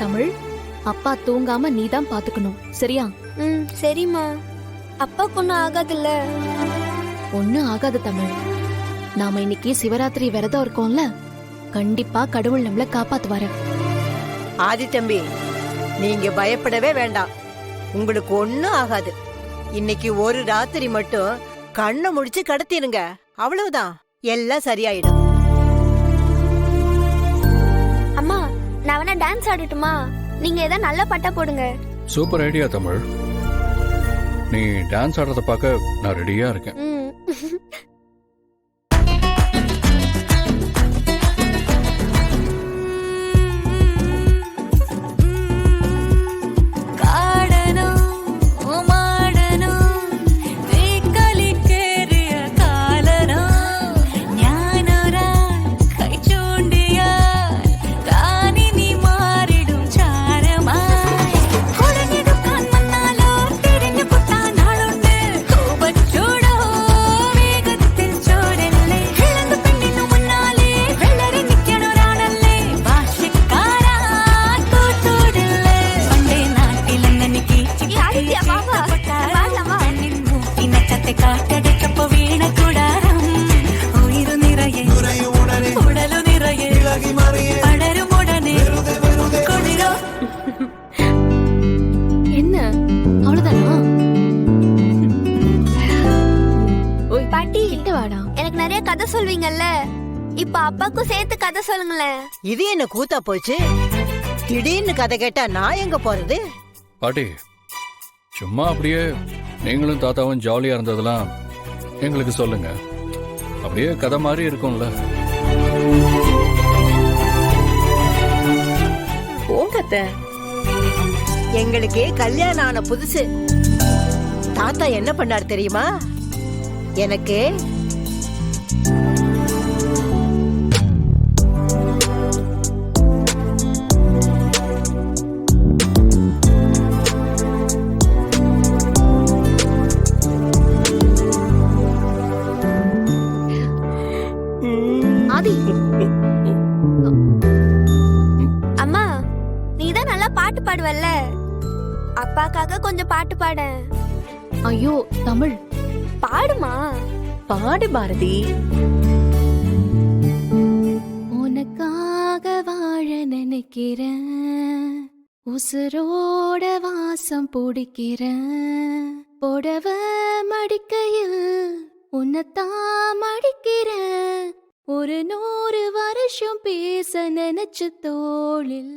தமிழ், அப்பா தூங்காம நீ தான் பாத்துக்கணும், சரியா? சரிம்மா. அப்பாக்கு ஒன்னும் ஆகாதுல்ல? ஒண்ணும் ஆகாது தமிழ். நாம இன்னைக்கு சிவராத்திரி விரதம் இருக்கோம்ல, கண்டிப்பா கடவுள் நம்மள காப்பாத்துவாரு. ஆதி தம்பி, நீங்க பயப்படவே வேண்டாம். உங்களுக்கு ஒண்ணும் ஆகாது. இன்னைக்கு ஒரு ராத்திரி மட்டும் கண்ணை முடிச்சு கடத்திருங்க, அவ்வளவுதான், எல்லாம் சரியாயிடும். அம்மா, நான் வேணா டான்ஸ் ஆடட்டுமா? நீங்க ஏதாவது நல்ல பட்டா போடுங்க. Super idea Tamil. நீ டான்ஸ் ஆடுறத பார்க்க நான் ரெடியா இருக்கேன். என்ன அவ்வளவுதானா? பாட்டி, கிட்ட வாடா. எனக்கு நிறைய கதை சொல்வீங்கல்ல, இப்ப அப்பாக்கும் சேர்த்து கதை சொல்லுங்களேன். இது என்ன கூத்தா போச்சு? திடீர்னு கதை கேட்டா நான் எங்க போறது? பாட்டி, சும்மா அப்படியே நீங்களும் தாத்தாவும் ஜாலியா இருந்ததெல்லாம் எங்களுக்கு சொல்லுங்க. அப்படியே கதை மாதிரி இருக்கும்ல. போங்கத்த. எங்களுக்கே கல்யாணம் ஆன புதுசு தாத்தா என்ன பண்ணார் தெரியுமா? எனக்கு ஆதி, அம்மா, நீதான் நல்லா பாட்டு பாடுவல்ல, அப்பாக்காக கொஞ்சம் பாட்டு பாட. ஐயோ தமிழ், பாடுமா. பாடு பாரதி. உனக்காக வாழ நினைக்கிறேன், உசுரோட வாசம் பிடிக்கிறேன், புடவ மடிக்கையில் உன்னைத்தான் மடிக்கிறேன், ஒரு 100 வருஷம் பேச நினைச்ச தோளில்